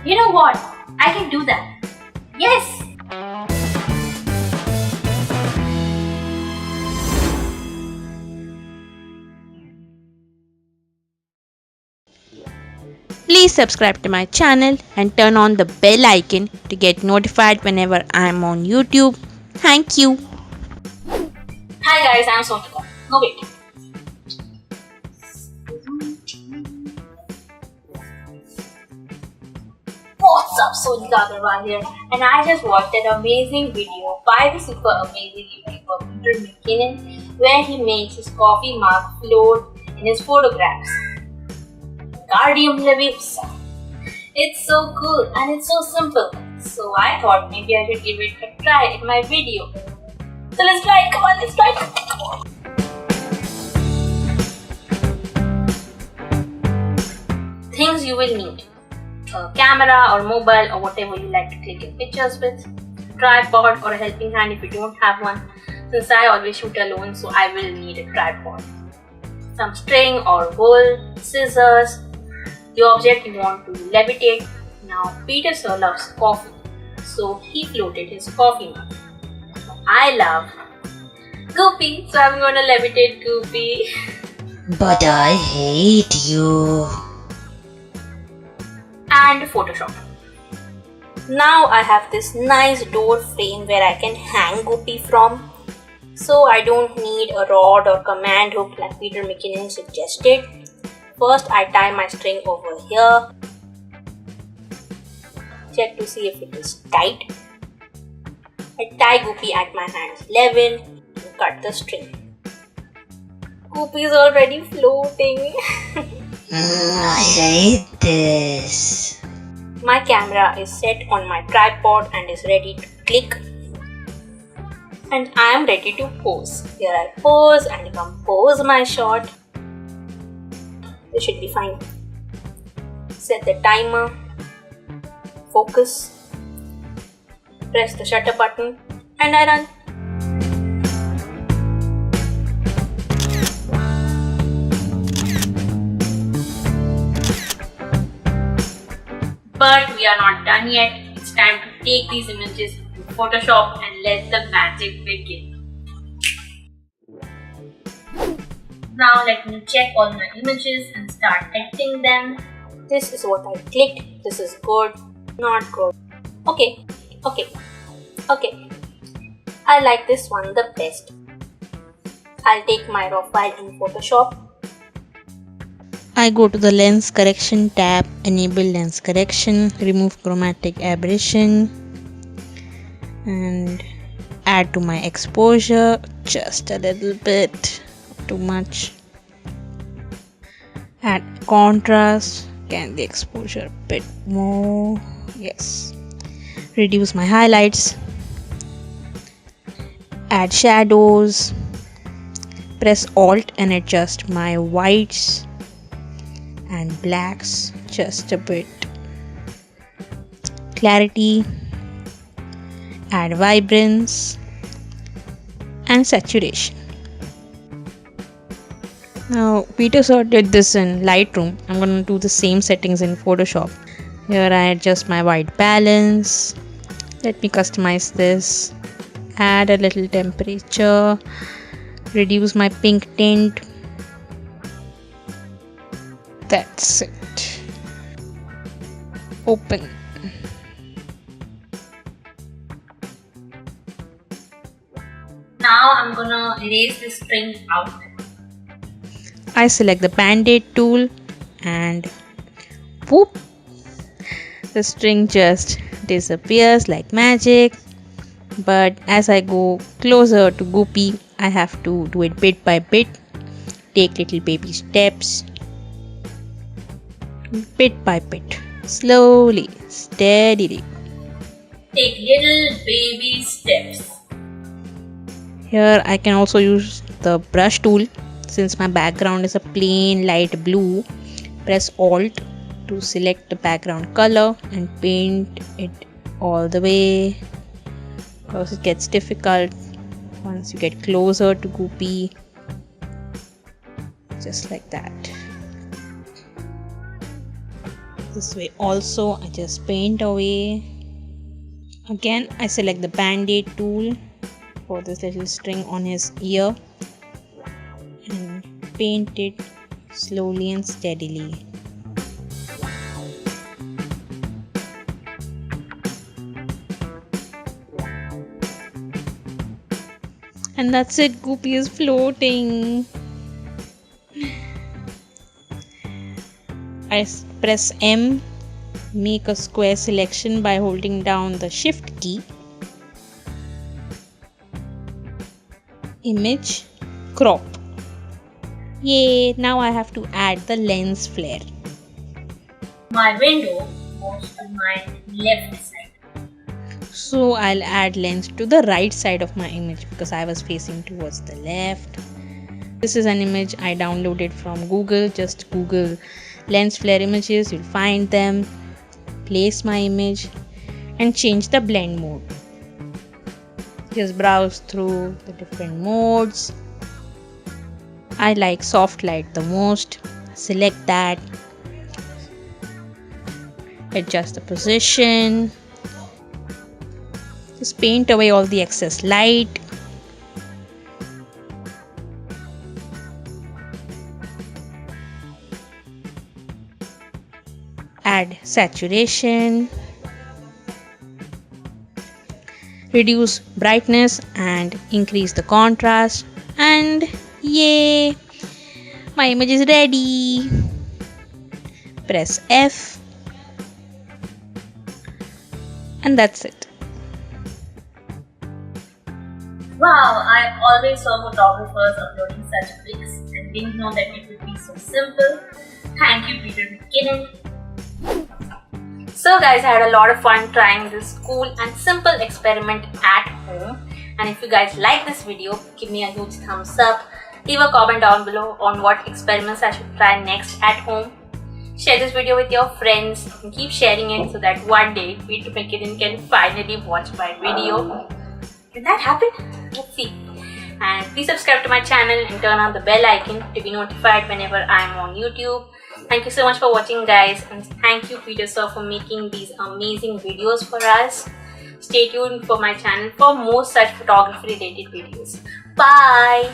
You know what? I can do that. Yes! Please subscribe to my channel and turn on the bell icon to get notified whenever I am on YouTube. Thank you. Hi guys, I'm Sonika. No wait. What's up, Sonika Agarwal here, and I just watched an amazing video by the super amazing YouTuber McKinnon's where he makes his coffee mug float in his photographs. Cardium Leviosa. It's so cool and it's so simple. So I thought maybe I should give it a try in my video. So let's try it. Come on, let's try it. Things you will need: a camera or mobile or whatever you like to click your pictures with, tripod or a helping hand if you don't have one. Since I always shoot alone, so I will need a tripod. Some string or wool, scissors, the object you want to levitate. Now Peter Sir loves coffee, so he floated his coffee mug. I love Goopy, so I'm gonna levitate Goopy. But I hate you. And Photoshop. Now I have this nice door frame where I can hang Goopy from. So I don't need a rod or command hook like Peter McKinnon suggested. First I tie my string over here. Check to see if it is tight. I tie Goopy at my hands level and cut the string. Goopy is already floating. I hate this. My camera is set on my tripod and is ready to click. And I am ready to pose. Here I pose and compose my shot. This should be fine. Set the timer. Focus. Press the shutter button and I run. But we are not done yet. It's time to take these images to Photoshop and let the magic begin. Now let me check all my images and start editing them. This is what I clicked. This is good, not good. Okay. I like this one the best. I'll take my raw file in Photoshop. I go to the lens correction tab, enable lens correction, remove chromatic aberration and add to my exposure just a little bit, too much. Add contrast, can the exposure a bit more, yes. Reduce my highlights, add shadows, press Alt and adjust my whites and blacks just a bit. Clarity, add vibrance and saturation. Now Peter Sir did this in Lightroom. I'm going to do the same settings in Photoshop. Here I adjust my white balance. Let me customize this. Add a little temperature. Reduce my pink tint. That's it. Open. Now I'm gonna erase this string out. I select the band-aid tool and whoop, the string just disappears like magic. But as I go closer to Goopy, I have to do it bit by bit. Take little baby steps. Bit by bit, slowly, steadily. Take little baby steps. Here I can also use the brush tool. Since my background is a plain light blue, press Alt to select the background color and paint it all the way, because it gets difficult once you get closer to Goopy. just like that. This way also I just paint away. Again I select the band-aid tool for this little string on his ear and paint it slowly and steadily. And that's it, Goopy is floating. I press M, make a square selection by holding down the shift key. Image, crop. Yay, now I have to add the lens flare. My window was on my left side. So I'll add lens to the right side of my image because I was facing towards the left. This is an image I downloaded from Google. Just Google lens flare images, you'll find them. Place my image and change the blend mode. Just browse through the different modes. I like soft light the most. Select that. Adjust the position. Just paint away all the excess light. Add saturation. Reduce brightness and increase the contrast. And yay! My image is ready. Press F. And that's it. Wow, I always saw photographers uploading such pics and didn't know that it would be so simple. Thank you, Peter McKinnon. So guys, I had a lot of fun trying this cool and simple experiment at home. And if you guys like this video, give me a huge thumbs up. Leave a comment down below on what experiments I should try next at home. Share this video with your friends and keep sharing it so that one day Peter McKinnon can finally watch my video. Can that happen? Let's see. And please subscribe to my channel and turn on the bell icon to be notified whenever I am on YouTube. Thank you so much for watching, guys, and thank you, Peter sir, for making these amazing videos for us. Stay tuned for my channel for more such photography related videos. Bye.